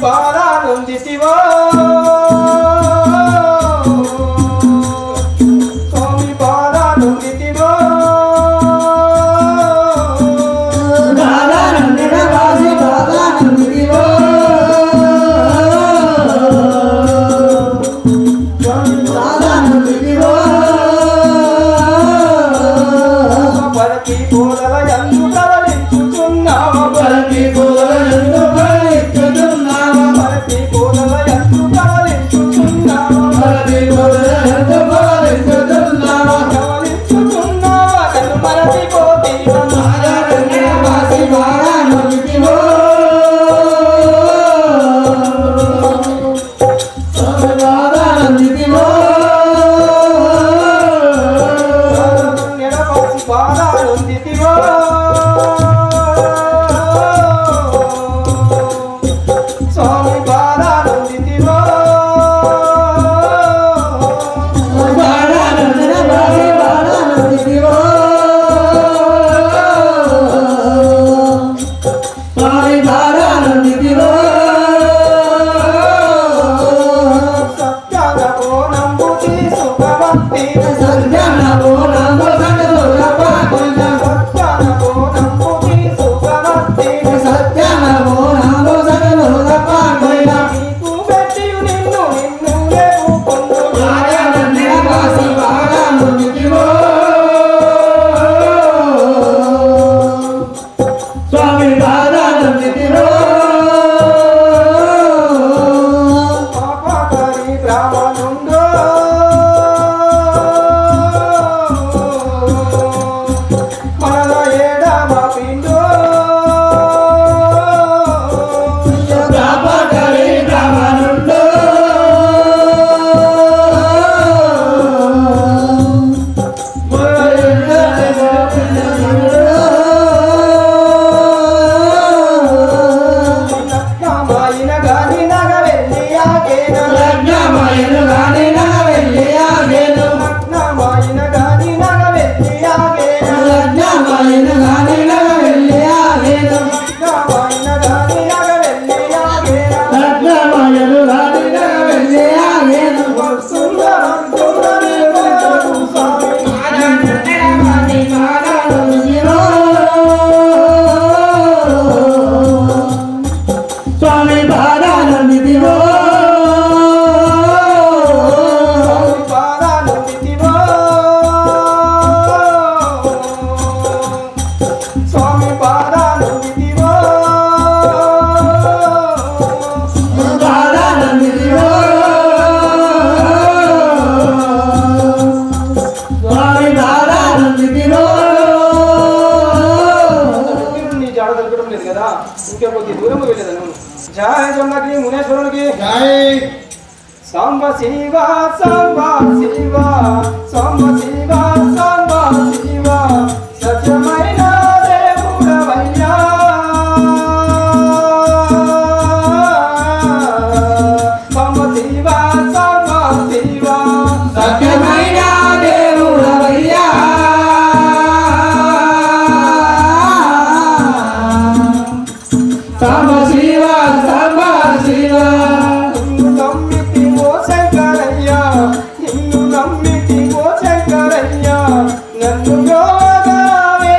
పాదానందితివో స్వామి పాదానందితివో పాదానందిన వాసి పాదానందితివో స్వామి పాదానందితివో పరకి పూలల యందు కదలించుచున్నావా పరకి పూలల యందు కదలించుచున్నావా పరకి పూలల యందు కదలించుచున్నావా పరకి పూలల యందు కదలించుచున్నావా కదలించుచున్నావా నన్ను మరచిపోతీవా పాదానందిన వాసి పాదానందితివో స్వామి పాదానందితివో నిరపసి పాదానందితివో స్వామి పాదానందితివో పాదానందిన వాసి పాదానందితివో స్వామి పాదానందితివో సత్యానమో నంబుతి సుఖవంతి సజ్జనమో నమో సకలురపాకుల సత్యానమో నంబుతి సుఖవంతి సజ్జనమో నమో సకలురపాకుల నీకు పెట్టియు నిన్ను లేపుకొందు పాదానందిన వాసి పాదానందితివో స్వామి పాదానందితివో పాపకరి బ్రాహ్మణుండో మనల ఏడమ పిండో ప్రాపకరి బ్రాహ్మణుండు లగ్నమైన గాని నగ వెళ్ళి ఆగేన లగ్నమైన గాని నగ వెళ్ళి ఆగేను లగ్నమైన గాని నగ వెళ్ళి ఆగేన లగ్నమైన గాని నగ వెళ్ళి ఆగేను లగ్నమైన గాని నగ వెళ్ళి ఆగేన లగ్నమైన గాని నగ వెళ్ళి ఆగేను సుందరం సుందరి వేదకు స్వామి స్వామి పాదానందితివో స్వామి పాదానందితివో పాదానందితివో స్వామి పాదానందితివో నీ జాడ దొరకడం లేదు కదా ఇంకా కొద్ది దూరం వెళ్ళేదాను జయ జమగ్ని మునేశ్వరునికి సాంబ శివ సాంబ శివ సాంబ శివ సాంబ శివ సత్యమైన దేవుడవయ్యా సాంబ శివ సాంబ శివ సత్యమైన దేవుడవయ్యా సాంబ శివ సాంబ శివ నిన్ను నమ్మితి ఓ శంకరయ్య నిన్ను నమ్మితి ఓ శంకరయ్య నన్ను యోగమే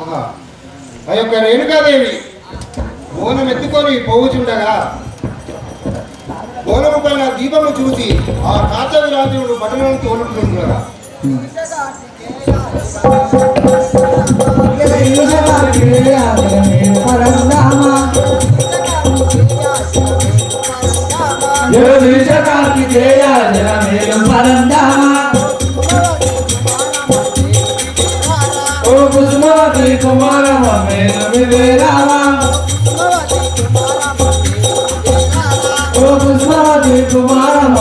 ఆ యొక్క రేణుకాదేవి బోనం ఎత్తుకొని పోవుచుండగా బోనము పైన దీపము చూసి ఆ కార్తవీరాజుడు పట్టణానికి తోలుతుండగా కుమారమ్మ ఓ పుష్పవతి కుమారమ్మ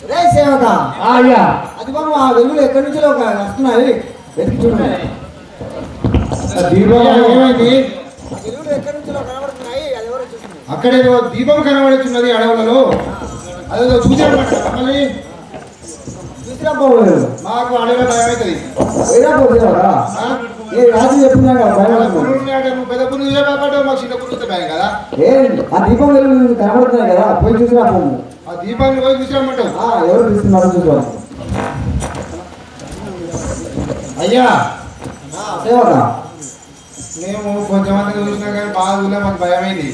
రే సేవక అయ్యా అది బాబు ఆ వెలుగులు ఎక్కడి నుంచి వస్తున్నాయి వెతికి చూడండి. దీపం ఏమైంది? వెలుగులు ఎక్కడి నుంచి కనబడుతున్నాయి అది ఎవరో చూస్తుంది. అక్కడేదో దీపం కనబడుతున్నది అడవులలో. అదేదో చూసాడన్నమాట. మళ్ళీ చూసిరాపోలేదు మాకు అడవిలో భయం అవుతుంది. వేరాపోతున్నారా ఏ రాజు చెప్తున్నాడు నువ్వు పెద్ద పురుగు చూసే భయపడ్డావు, మాకు చిన్న పురుగుతో భయం కదా. ఏ ఆ దీపం వెలుగులు కనబడుతున్నాయి కదా పోయి చూసిరాపోము. ఆ దీపాన్ని పోయి చూసామంటావు. ఎవరు చూస్తున్నారో చూసుకోవాలి. అయ్యా సేవక మేము కొంచెమంది చూసినా కానీ బాగా చూలే, మాకు భయమైంది.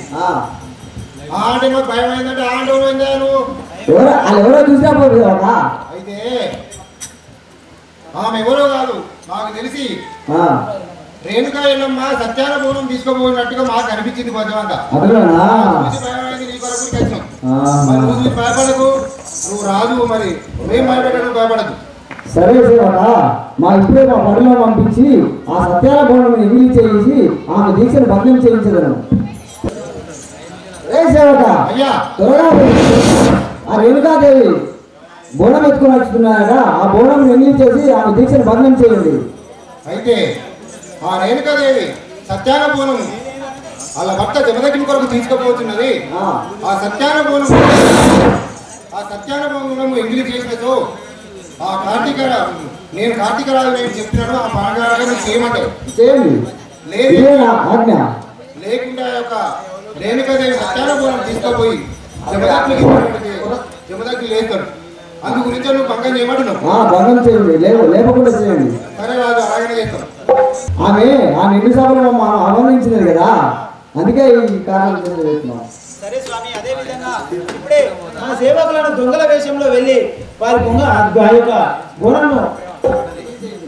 అంటే మాకు భయం అయిందంటే ఆంటే పోయిందా నువ్వు? వాళ్ళు ఎవరో చూసిరాపోదు సేవక. అయితే ఆమె ఎవరో కాదు, మాకు తెలిసి రేణుకా ఎల్లమ్మ సత్యాన బోనం తీసుకోబోయినట్టుగా మాకు అనిపించింది. కొంచెమంతా చూసి భయమైంది. నీ కొరకు వచ్చినాం. మరి నువ్వు చూసి భయపడకు, నువ్వు రాజు, మరి మేము భయపడను, భయపడదు. సరే సేవక మా ఇప్పుడే మా పనిలో పంపించి ఆ సత్యాల బోనం ఎంగిలి చేసి ఆమె దీక్షను భగ్నం చేయించదను. రే సేవక అయ్యా త్వరగా ఆ రేణుకాదేవి బోనం ఎత్తుకుని వచ్చుతున్నాయట. ఆ బోనం ఎంగిలి చేసి ఆమె దీక్షను భగ్నం చేయండి. అయితే ఆ రేణుకాదేవి సత్యాన బోనం వాళ్ళ భర్త జమదగ్ని కొరకు తీసుకుపోతున్నది. ఆ సత్యాన బోనం ఎంగిలి చేసినతో ఆ నేను కార్తీక రాజు నేను చెప్తున్నాను. ఆ పాండరాగా నువ్వు చేయమంటావు చేయండి. లేదు ఆజ్ఞ లేకుండా యొక్క రేణుకాదేవి సత్యాన బోనం తీసుకుపోయి జమదగ్ని లేస్తాడు. అందు గురించి నువ్వు భంగం చేయమంటున్నావు. భంగం చేయండి, లేపకుండా చేయండి. సరే రాజు అలాగనే చేస్తాం. ఆమె ఆ నిండు సభలో మనం ఆహ్వానించినది కదా, అందుకే ఈ కారణం చేస్తున్నాం. సరే స్వామి, అదే విధంగా ఇప్పుడే మన సేవకులను దొంగల వేషంలో వెళ్ళి వారి ఆ యొక్క గుణను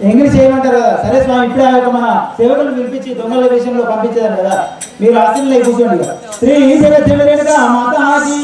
ఎంగిలి చేయమంటారు కదా. సరే స్వామి, ఇప్పుడే ఆ యొక్క మన సేవకులను పిలిపించి దొంగల వేషంలో పంపించేదాను కదా, మీరు ఆశీర్వాదం కూర్చోండి. శ్రీ జగత్తుగా మాతాజీ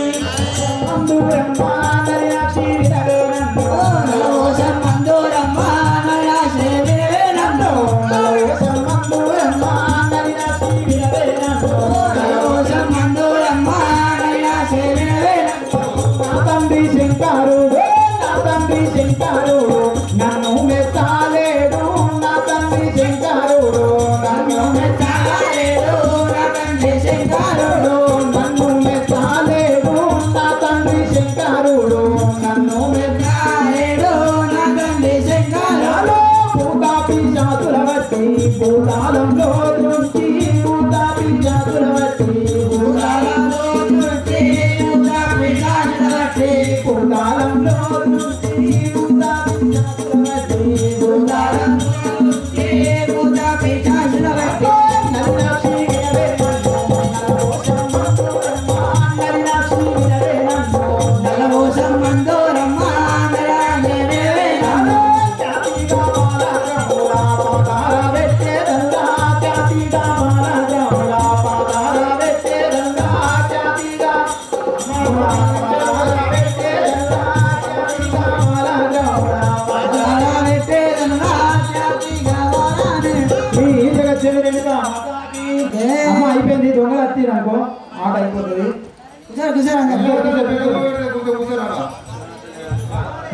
అయిపోయింది. దొంగలు వచ్చి అనుకో ఆట అయిపోతుంది.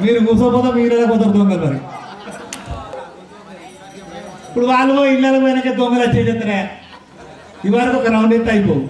మీరు కూర్చోపోతే మీరు కుదరదు దొంగలు. మరి ఇప్పుడు వాళ్ళు ఇళ్ళకి పోయినాక దొంగలు వచ్చేసేస్తారే. ఇవరకు ఒక రౌండ్ ఎత్తే అయిపోవు.